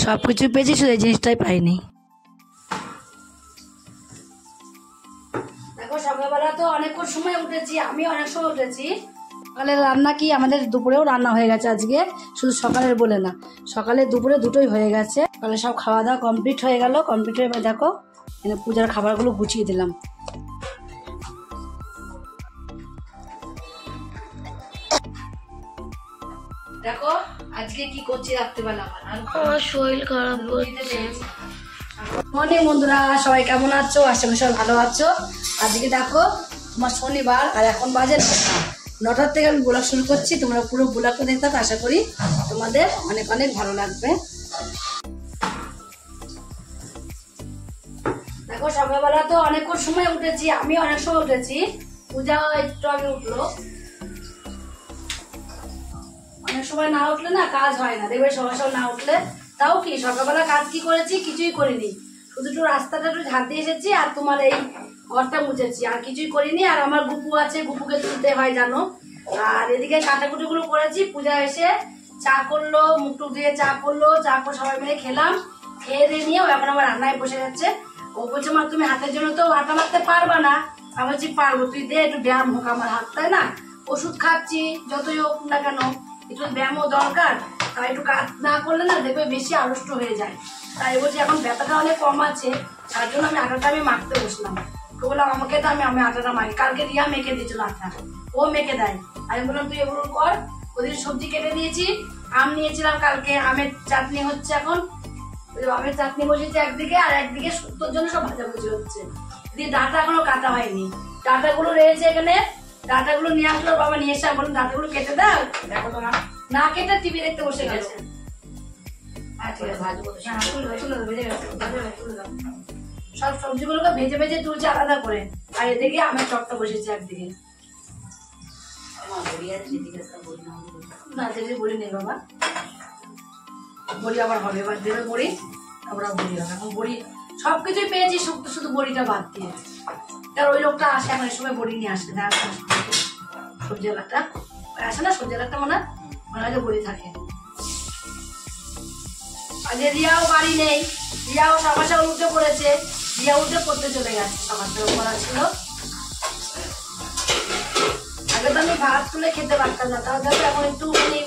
সব কিছু পেয়েছি, শুধু এই জিনিসটাই পাইনি। দেখো সকালবেলা তো অনেকক্ষণ সময় উঠেছি, আমি অনেক সময় উঠেছি। সকালের রান্না কি আমাদের দুপুরেও রান্না হয়ে গেছে আজকে, শুধু সকালের বলে না, সকালে দুপুরে দুটোই হয়ে গেছে। সকালে সব খাওয়া দাওয়া কমপ্লিট হয়ে গেল। কমপ্লিট হয়ে এবার দেখো এখানে পূজার খাবারগুলো গুছিয়ে দিলাম। দেখো আজকে কি করছি রাত্রিবেলা, আমার শরীর খারাপ হচ্ছে। মর্নিং বন্ধুরা, সবাই কেমন আছো? আশা করি সবাই ভালো আছো। আজকে দেখো তোমার শনিবার, আর এখন বাজে 9টার থেকে আমি ব্লগ শুরু করছি। তোমরা পুরো ব্লগটা দেখতে থাকো, আশা করি তোমাদের অনেক অনেক ভালো লাগবে। দেখো সকালবেলা তো অনেকক্ষণ সময় উঠেছি, আমি অনেক সময় উঠেছি। পূজা একটু আগে উঠলো। অনেক সময় না উঠলে না কাজ হয় না, দেখবে সকাল সকাল না উঠলে। তাও কি সকালবেলা কাজ কি করেছি? কিছুই করিনি, শুধু একটু রাস্তাটা একটু ঝাড় দিয়ে এসেছি আর তোমার এই ঘরটা মুছেছি, আর কিছুই করিনি। আর আমার গুপু আছে, গুপুকে তুলতে হয় জানো। আর এদিকে কাটাকুটি গুলো করেছি। পূজা এসে চা করলো, মুখ টুক দিয়ে চা করলো, চা করে সবাই মিলে খেলাম। খেয়ে দিয়ে নিয়ে এখন আমার রান্নায় বসে যাচ্ছে। ও বলছে মা তুমি হাতের জন্য তো আটা মারতে পারবা না। আমি বলছি পারবো, তুই দে একটু ব্যায়াম হোক আমার হাত, তাই না? ওষুধ খাচ্ছি যতই হোক না কেন, একটু ব্যায়ামও দরকার। তাই একটু কাজ না করলে না দেখবে বেশি আড়ষ্ট হয়ে যায়। তাই বলছি এখন ব্যথাটা অনেক কম আছে, তার জন্য আমি আটাটা মাখতে বসলাম। তো বললাম আমাকে তো আমি আটাটা মাখি। কালকে রিয়া মেখে দিয়েছিল আটা, ও মেখে দেয়। আমি বললাম তুই এগুলো কর। ওদিকে সবজি কেটে দিয়েছি, আম নিয়েছিলাম কালকে, আমের চাটনি হচ্ছে এখন। আমের চাটনি বসেছে একদিকে, আর একদিকে শুক্তোর জন্য সব ভাজাভুজি হচ্ছে। দিয়ে ডাটা এখনো কাটা হয়নি, ডাটাগুলো রয়েছে এখানে। ডাটাগুলো নিয়ে আসলো বাবা, নিয়ে এসে বলুন ডাটাগুলো কেটে দাও। দেখো তোমার না কেটে টিভি দেখতে বসে গেছে। সব সবজিগুলোকে ভেজে ভেজে তুলছে আলাদা করে, আর এদিকে আমের চটটা বসেছে একদিকে। না যেদিকে বড়ি নেই বাবা, বড়ি আবার হবে, এবার দেবে বড়ি, তারপর বড়ি হবে। এখন বড়ি সবকিছুই পেয়েছি, শুধু বড়িটা বাদ দিয়ে। কারণ ওই লোকটা আসে এখন এই সময় বড়ি নিয়ে আসে, সবজি এলাকাটা আসে না, সবজি এলাকাটা মনে হয় বড়ি থাকে। আজকে রিয়াও বাড়ি নেই, রিয়াও সকাল সকাল উঠে পড়েছে। রিয়া উঠে পড়তে চলে গেছে, সকাল সকাল পড়া ছিল। আগে তো আমি ভাত তুলে খেতে পারতাম না, তাহলে এখন একটুখানি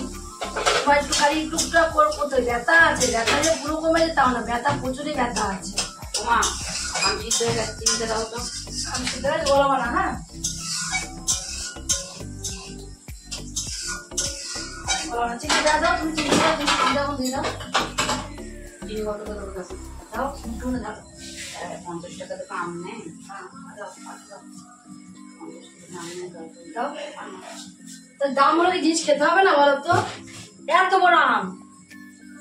একটুখানি টুকটাক করতে ব্যথা আছে। ব্যথা যে পুরো কমে যেতাম না, ব্যথা প্রচুরই ব্যথা আছে। মা আমি সিদ্ধ হয়ে গেছে, চিনতে দাও তো। আমি সিদ্ধ হয়ে বলবো না, হ্যাঁ বলো না। চিনি দাও, তুমি চিনি দাও, তুমি চিনি দাও, দিয়ে দাও। চিনি কত কত দাও, মুঠো না দাও। 50 টাকা তো কাম নেই। দাম হলে জিনিস খেতে হবে না বলো তো? এত বড় আম,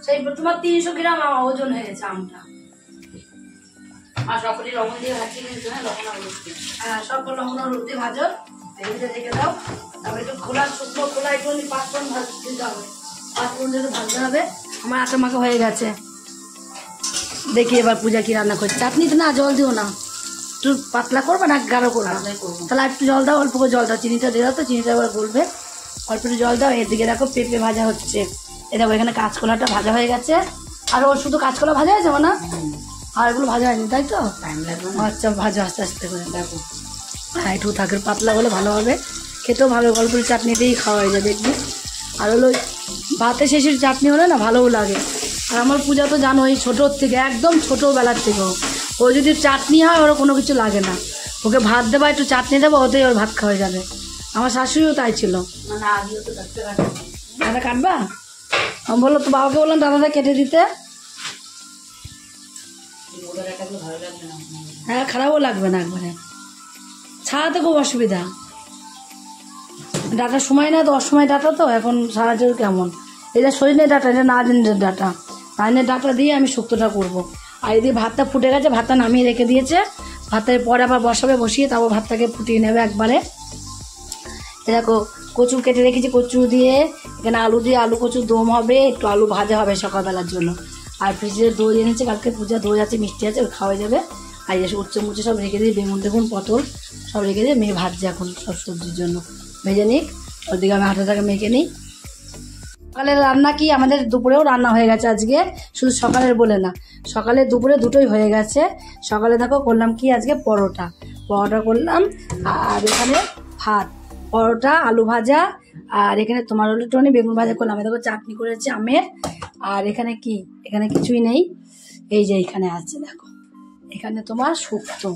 সেই তোমার 300 গ্রাম ওজন হয়ে গেছে আমটা। আর সকলে লবণ দিয়ে ভাজি কিন্তু, হ্যাঁ লবণ আর হলুদ দিয়ে, হ্যাঁ সব লবণ আর হলুদ দিয়ে ভাজো, ভেজে রেখে দাও। তারপরে একটু খোলা শুকনো খোলা একটু 5 ফোড়ন দিতে হবে, 5 ফোড়ন দিয়ে ভাজতে হবে। আমার আটা মাখা হয়ে গেছে। দেখি এবার পূজা কি রান্না করছে। চাটনিতে না জল দিও না, একটু পাতলা করবে না গাঢ় করবে? তাহলে একটু জল দাও, অল্প করে জল দাও। চিনিটা দিয়ে দাও তো, চিনিটা এবার গলবে। অল্প একটু জল দাও। এদিকে দেখো পেঁপে ভাজা হচ্ছে। এ দেখো এখানে কাঁচকলাটা ভাজা হয়ে গেছে। আর ওর শুধু কাঁচকলা ভাজা হয়েছে না, আর এগুলো ভাজা হয়নি, তাই তো? টাইম লাগবে। আচ্ছা ভাজা আস্তে আস্তে করে দেখো। হ্যাঁ একটু থাকে পাতলা হলে ভালো হবে, খেতেও ভালো। গল্প চাটনি দিয়েই খাওয়া হয়ে যাবে দেখবি। আর হলো ভাতে শেষের চাটনি হলে না ভালোও লাগে। আর আমার পূজা তো জানোই ছোটোর থেকে, একদম ছোটোবেলার থেকেও ও যদি চাটনি হয় ওর কোনো কিছু লাগে না। ওকে ভাত দেবা, একটু চাটনি দেবো, ওতেই ওর ভাত খাওয়া যাবে। আমার শাশুড়িও তাই ছিল। দাদা কাটবা? আমি বললো তো বাবাকে বললাম দাদাটা কেটে দিতে। হ্যাঁ খারাপও লাগবে না, একবারে ছাড়াতে খুব অসুবিধা। ডাটার সময় না তো, অসময় ডাটা তো এখন সারাতে কেমন। এটা সজনের ডাটা, এটা নাজনের ডাটা। নাজনের ডাটা দিয়ে আমি শুক্তোটা করবো। আর এদিকে ভাতটা ফুটে গেছে, ভাতটা নামিয়ে রেখে দিয়েছে। ভাতের পরে আবার বসাবে, বসিয়ে তারপর ভাতটাকে ফুটিয়ে নেবে একবারে। দেখো কচু কেটে রেখেছি, কচু দিয়ে এখানে আলু দিয়ে আলু কচুর দম হবে, একটু আলু ভাজা হবে সকালবেলার জন্য। আর ফ্রিজে দই এনেছে, কালকে পূজা দই আছে, মিষ্টি আছে, খাওয়া যাবে। আর এসে উচ্চ মুচে সব রেখে দিয়ে বেগুন দেখুন পটল সব রেখে দিয়ে মেয়ে ভাজছে এখন সব সবজির জন্য। ভেজে নিক, ওদিকে আমি আটাটাকে মেখে নিই। সকালের রান্না কি আমাদের দুপুরেও রান্না হয়ে গেছে আজকে, শুধু সকালের বলে না, সকালে দুপুরে দুটোই হয়ে গেছে। সকালে দেখো করলাম কি আজকে পরোটা করলাম, আর এখানে ভাত, পরোটা, আলু ভাজা, আর এখানে তোমার হলো টনি বেগুন ভাজা করলাম। দেখো চাটনি করেছি আমের, আর এখানে কি, এখানে কিছুই নেই, এই যে এখানে আছে দেখো, এখানে তোমার শুক্তো।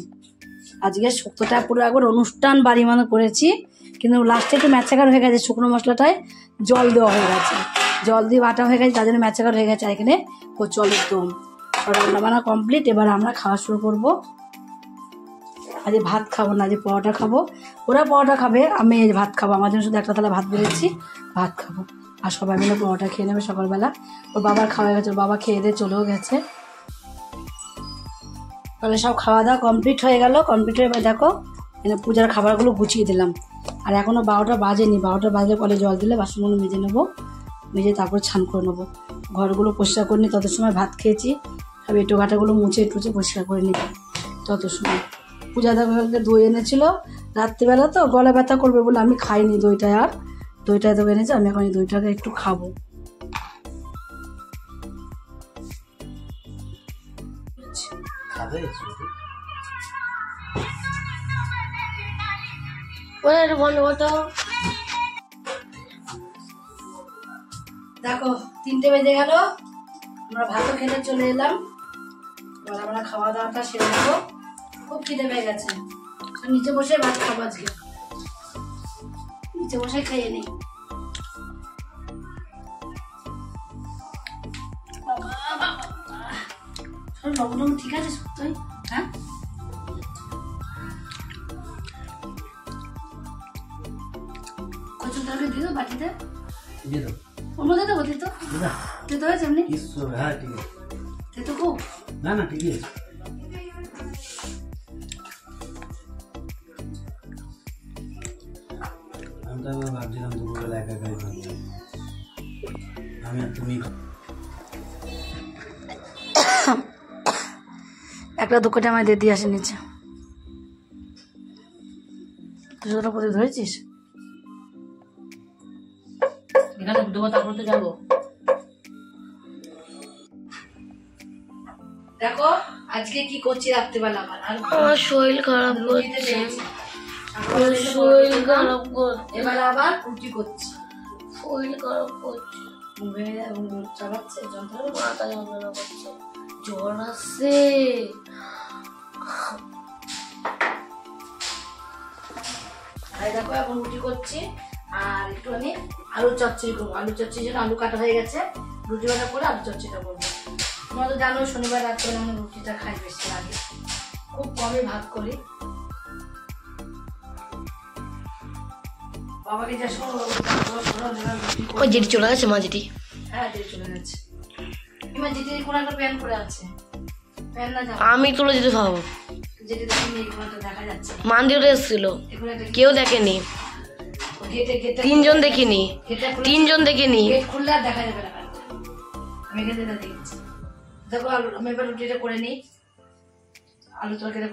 আজকে শুক্তোটা পুরো একবার অনুষ্ঠান বাড়ি মতো করেছি, কিন্তু লাস্টে একটু ম্যাচাকার হয়ে গেছে, শুকনো মশলাটায় জল দেওয়া হয়ে গেছে, জল দিয়ে বাটা হয়ে গেছে, তার জন্য ম্যাচাকার হয়ে গেছে। আর এখানে জলের দম, রান্না বান্না কমপ্লিট। এবার আমরা খাওয়া শুরু করবো। আজকে ভাত খাবো না, আজকে পরোটা খাবো। ওরা পরোটা খাবে, আমি ভাত খাবো। আমার জন্য শুধু একটা থালা ভাত বেড়েছি, ভাত খাবো। আর সবাই মিলে পরোটা খেয়ে নেবে সকালবেলা। ওর বাবার খাওয়া গেছে, ওর বাবা খেয়ে দিয়ে চলেও গেছে। তাহলে সব খাওয়া দাওয়া কমপ্লিট হয়ে গেল। কমপ্লিট হয়ে দেখো এখানে পূজার খাবারগুলো গুছিয়ে দিলাম। আর এখনও 12টা বাজেনি, 12টা বাজলে কলে জল দিলে বাসনগুলো মেজে নেবো, মেজে তারপর ছান করে নেবো। ঘরগুলো পরিষ্কার করে নিই, তত সময় ভাত খেয়েছি, সব এঁটো ঘাটাগুলো মুছে টুচে পরিষ্কার করে নিই তত সময়। পূজা দাকে দই এনেছিল রাত্রিবেলা, তো গলা ব্যথা করবে বলে আমি খাইনি দইটা, আর দইটা তো এনেছে, আমি এখন এই দইটাকে একটু খাবো। দেখো 3টে বেজে গেল, আমরা ভাতও খেতে চলে এলাম। এবার আমরা খাওয়া দাওয়াটা সেরে নেবো, খুব খিদে পেয়ে গেছে। নিচে বসে ভাত খাবো আজকে, নিচে বসে খেয়ে নিই। লবণ ঠিক আছে সত্যই? হ্যাঁ, কচুর তরকারি দিও বাটিতে, অন্য দিতে বলি তো দিতে হয়েছে এমনি তো খুব না না ঠিকই আছে। আমি তো একবার ভাবছিলাম দুপুরবেলা একা একাই খাবো, আমি আর তুমি। একটা দুঃখটা আমায় দিয়ে আসে নিচে, তুই ওটা প্রদীপ ধরেছিস? এখানে দেবো, তারপর তো যাবো। দেখো আজকে কি করছি রাত্রিবেলা, আমার শরীর খারাপ করছে, আমার শরীর খারাপ করছে, এবার আবার রুটি করছি, শরীর খারাপ করছে, মুখে চালাচ্ছে, যন্ত্রণা, মাথা যন্ত্রণা করছে, জ্বর আসছে। দেখো এখন রুটি করছি, আর একটু আমি আলু চচ্চড়ি করবো। আলু চচ্চড়ির জন্য আলু কাটা হয়ে গেছে, রুটি বাটা করে আলু চচ্চড়িটা করবো। তোমরা তো জানো শনিবার রাত্রে আমি রুটিটা খাই বেশি লাগে, খুব কমই ভাত করি। বাবাকে যা ওই যেটি চলে গেছে, মা যেটি, হ্যাঁ যেটি চলে গেছে। কিংবা যেটি কোনো একটা প্যান্ট পরে আছে, প্যান্ট না জামা, আমি তুলে যেতে পাবো। যেটি দেখিনি, কোনটা দেখা যাচ্ছে না। মন্দিরে এসেছিল, এখানে একটা কেউ দেখেনি, গেটে তিনজন দেখিনি, তিনজন দেখিনি। গেট খুললে আর দেখা যাবে না প্যান্টটা। আমি এখানে দেখছি। দেখো আলু, আমি এবার রুটিটা করে নিই, আলু তরকারিটা